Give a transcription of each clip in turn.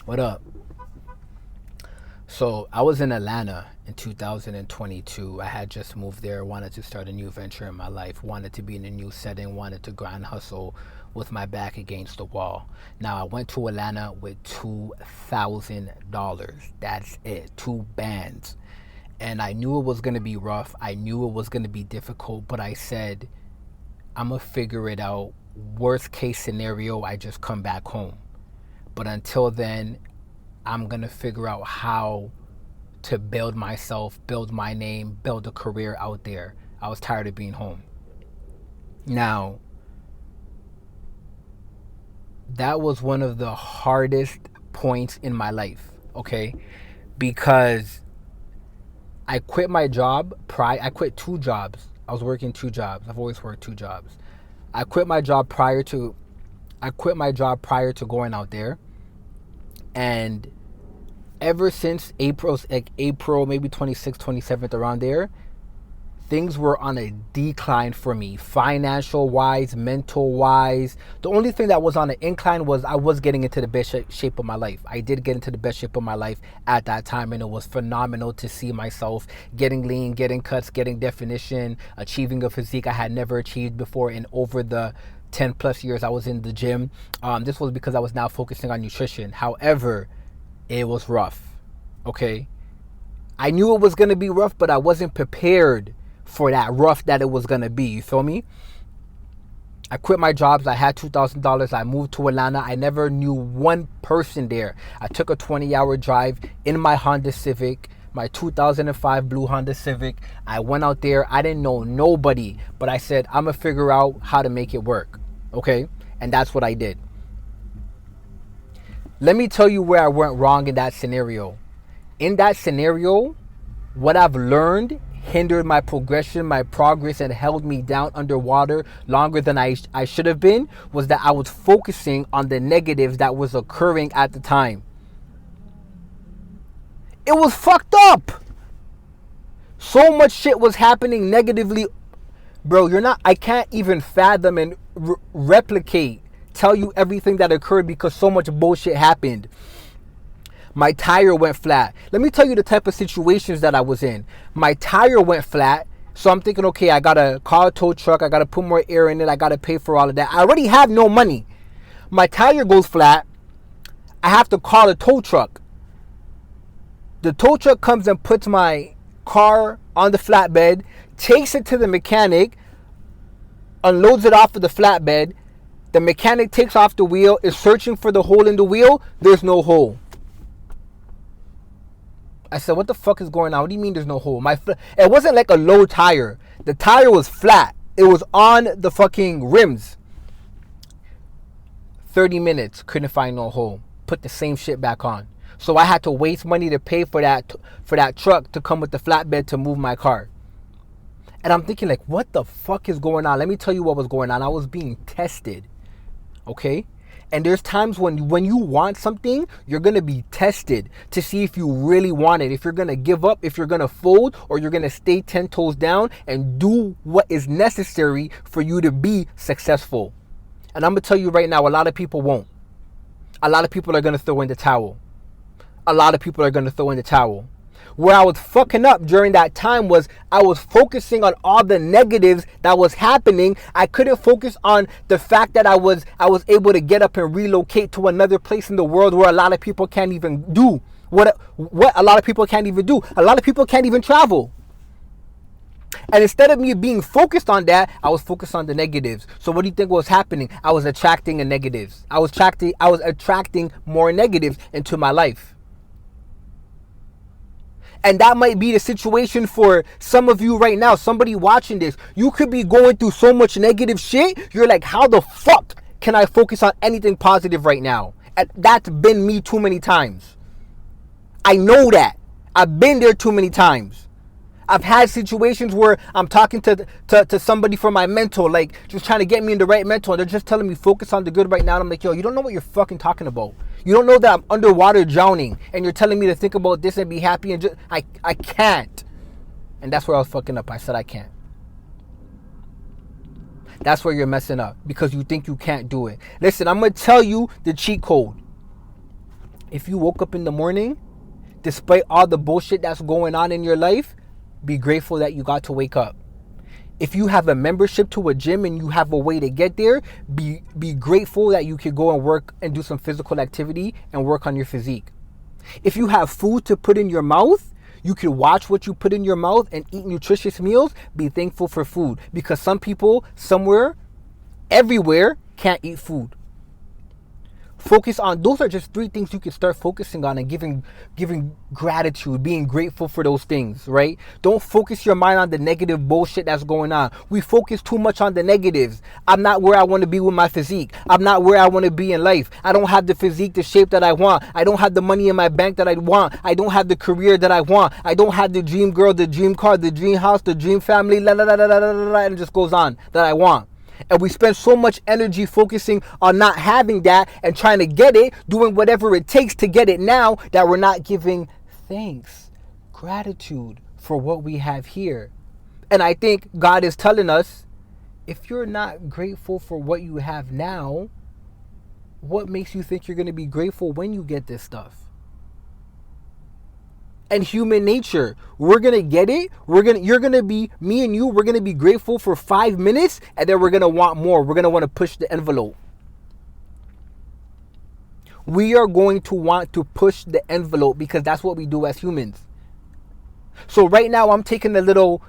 What up? So I was in Atlanta in 2022. I had just moved there, wanted to start a new venture in my life, wanted to be in a new setting, wanted to grind hustle with my back against the wall. Now I went to Atlanta with $2,000. That's it, two bands. And I knew it was gonna be rough. I knew it was gonna be difficult, but I said, I'm gonna figure it out. Worst case scenario, I just come back home. But until then, I'm gonna figure out how to build myself, build my name, build a career out there. I was tired of being home. Now, that was one of the hardest points in my life, okay? Because I quit my job. I quit two jobs. I was working two jobs. I've always worked two jobs. I quit my job prior to going out there, and ever since April, maybe 26th, 27th, around there, things were on a decline for me, financial wise, mental wise. The only thing that was on an incline was I was getting into the best shape of my life. I did get into the best shape of my life at that time, and it was phenomenal to see myself getting lean, getting cuts, getting definition, achieving a physique I had never achieved before in over the 10 plus years I was in the gym. This was because I was now focusing on nutrition. However, it was rough, okay? I knew it was going to be rough, but I wasn't prepared for that rough that it was going to be. You feel me? I quit my jobs. I had $2,000. I moved to Atlanta. I never knew one person there. I took a 20-hour drive in my Honda Civic, my 2005 blue Honda Civic. I went out there. I didn't know nobody, but I said, I'm going to figure out how to make it work. Okay? And that's what I did. Let me tell you where I went wrong in that scenario. In that scenario, what I've learned hindered my progression, my progress, and held me down underwater longer than I should have been, was that I was focusing on the negatives that was occurring at the time. It was fucked up. So much shit was happening negatively. Bro, I can't even fathom and replicate, tell you everything that occurred because so much bullshit happened. My tire went flat. Let me tell you the type of situations that I was in. My tire went flat. So I'm thinking, okay, I got to call a tow truck. I got to put more air in it. I got to pay for all of that. I already have no money. My tire goes flat. I have to call a tow truck. The tow truck comes and puts my car on the flatbed, takes it to the mechanic, unloads it off of the flatbed. The mechanic takes off the wheel, is searching for the hole in the wheel. There's no hole. I said, what the fuck is going on? What do you mean there's no hole? It wasn't like a low tire. The tire was flat. It was on the fucking rims. 30 minutes, couldn't find no hole. Put the same shit back on. So I had to waste money to pay for that truck to come with the flatbed to move my car. And I'm thinking, like, what the fuck is going on? Let me tell you what was going on. I was being tested. Okay? And there's times when you want something, you're going to be tested to see if you really want it. If you're going to give up, if you're going to fold, or you're going to stay 10 toes down and do what is necessary for you to be successful. And I'm going to tell you right now, a lot of people won't. A lot of people are going to throw in the towel. Where I was fucking up during that time was I was focusing on all the negatives that was happening. I couldn't focus on the fact that I was able to get up and relocate to another place in the world where a lot of people can't even do what a lot of people can't even do. A lot of people can't even travel. And instead of me being focused on that, I was focused on the negatives. So what do you think was happening? I was attracting the negatives. I was attracting more negatives into my life. And that might be the situation for some of you right now. Somebody watching this, you could be going through so much negative shit. You're like, how the fuck can I focus on anything positive right now? And that's been me too many times. I know that. I've been there too many times. I've had situations where I'm talking to somebody from my mentor, like just trying to get me in the right mentor. And they're just telling me focus on the good right now. And I'm like, yo, you don't know what you're fucking talking about. You don't know that I'm underwater drowning. And you're telling me to think about this and be happy. And just I can't. And that's where I was fucking up. I said I can't. That's where you're messing up. Because you think you can't do it. Listen, I'm going to tell you the cheat code. If you woke up in the morning, despite all the bullshit that's going on in your life, be grateful that you got to wake up. If you have a membership to a gym and you have a way to get there, be grateful that you could go and work and do some physical activity and work on your physique. If you have food to put in your mouth, you can watch what you put in your mouth and eat nutritious meals. Be thankful for food, because some people somewhere, everywhere, can't eat food. Focus on, those are just 3 things you can start focusing on and giving gratitude, being grateful for those things, right? Don't focus your mind on the negative bullshit that's going on. We focus too much on the negatives. I'm not where I want to be with my physique. I'm not where I want to be in life. I don't have the physique, the shape that I want. I don't have the money in my bank that I want. I don't have the career that I want. I don't have the dream girl, the dream car, the dream house, the dream family, and it just goes on, that I want. And we spend so much energy focusing on not having that and trying to get it, doing whatever it takes to get it now, that we're not giving thanks, gratitude for what we have here. And I think God is telling us, if you're not grateful for what you have now, what makes you think you're going to be grateful when you get this stuff? And human nature, we're going to get it. You're going to be, me and you, we're going to be grateful for 5 minutes, and then we're going to want more. We're going to want to push the envelope. We are going to want to push the envelope because that's what we do as humans. So right now I'm taking a little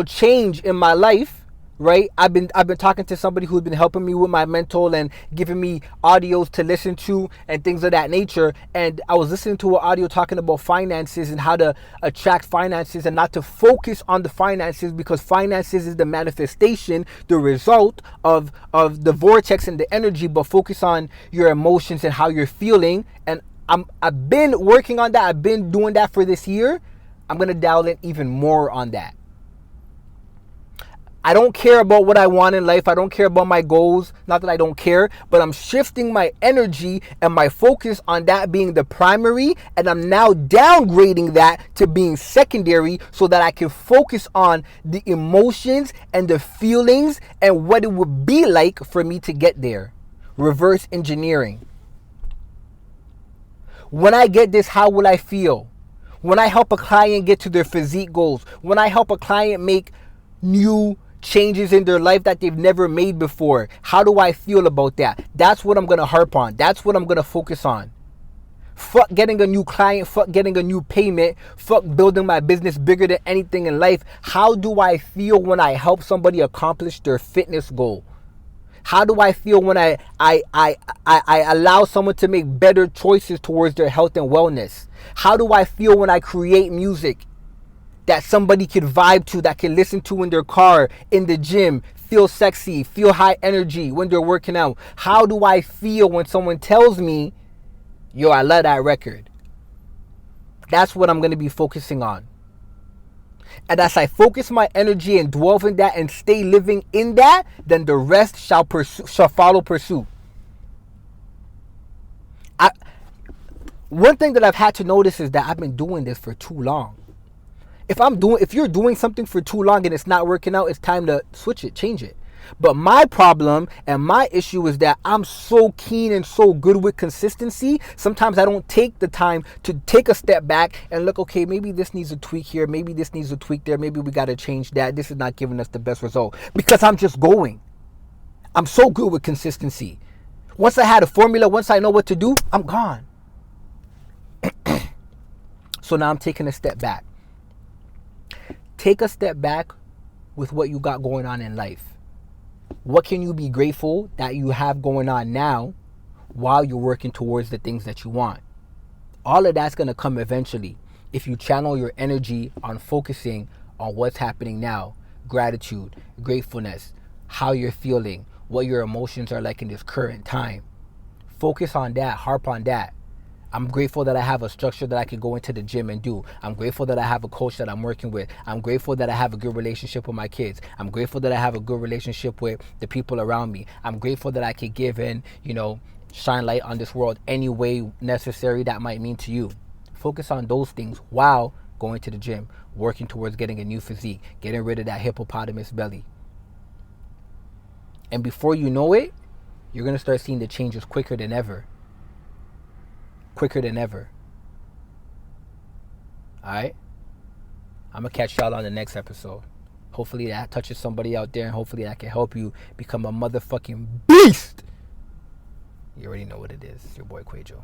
change in my life, right? I've been talking to somebody who's been helping me with my mental and giving me audios to listen to and things of that nature. And I was listening to an audio talking about finances and how to attract finances and not to focus on the finances, because finances is the manifestation, the result of the vortex and the energy, but focus on your emotions and how you're feeling. And I've been working on that. I've been doing that for this year. I'm going to dial in even more on that. I don't care about what I want in life. I don't care about my goals. Not that I don't care, but I'm shifting my energy and my focus on that being the primary, and I'm now downgrading that to being secondary so that I can focus on the emotions and the feelings and what it would be like for me to get there. Reverse engineering. When I get this, how will I feel? When I help a client get to their physique goals, when I help a client make new changes in their life that they've never made before, how do I feel about that? That's what I'm going to harp on. That's what I'm going to focus on. Fuck getting a new client, fuck getting a new payment, fuck building my business bigger than anything in life. How do I feel when I help somebody accomplish their fitness goal? How do I feel when I allow someone to make better choices towards their health and wellness? How do I feel when I create music that somebody can vibe to, that can listen to in their car, in the gym, feel sexy, feel high energy when they're working out? How do I feel when someone tells me, yo, I love that record? That's what I'm going to be focusing on. And as I focus my energy and dwell in that and stay living in that, then the rest shall follow pursuit. One thing that I've had to notice is that I've been doing this for too long. If you're doing something for too long and it's not working out, it's time to switch it, change it. But my problem and my issue is that I'm so keen and so good with consistency. Sometimes I don't take the time to take a step back and look, okay, maybe this needs a tweak here. Maybe this needs a tweak there. Maybe we got to change that. This is not giving us the best result, because I'm just going. I'm so good with consistency. Once I had a formula, once I know what to do, I'm gone. So now I'm taking a step back. Take a step back with what you got going on in life. What can you be grateful that you have going on now while you're working towards the things that you want? All of that's going to come eventually if you channel your energy on focusing on what's happening now. Gratitude, gratefulness, how you're feeling, what your emotions are like in this current time. Focus on that, harp on that. I'm grateful that I have a structure that I can go into the gym and do. I'm grateful that I have a coach that I'm working with. I'm grateful that I have a good relationship with my kids. I'm grateful that I have a good relationship with the people around me. I'm grateful that I can give and, shine light on this world any way necessary that might mean to you. Focus on those things while going to the gym, working towards getting a new physique, getting rid of that hippopotamus belly. And before you know it, you're going to start seeing the changes quicker than ever. quicker than ever. Alright? I'm going to catch y'all on the next episode. Hopefully that touches somebody out there, and hopefully that can help you become a motherfucking beast. You already know what it is. It's your boy Kwaejo.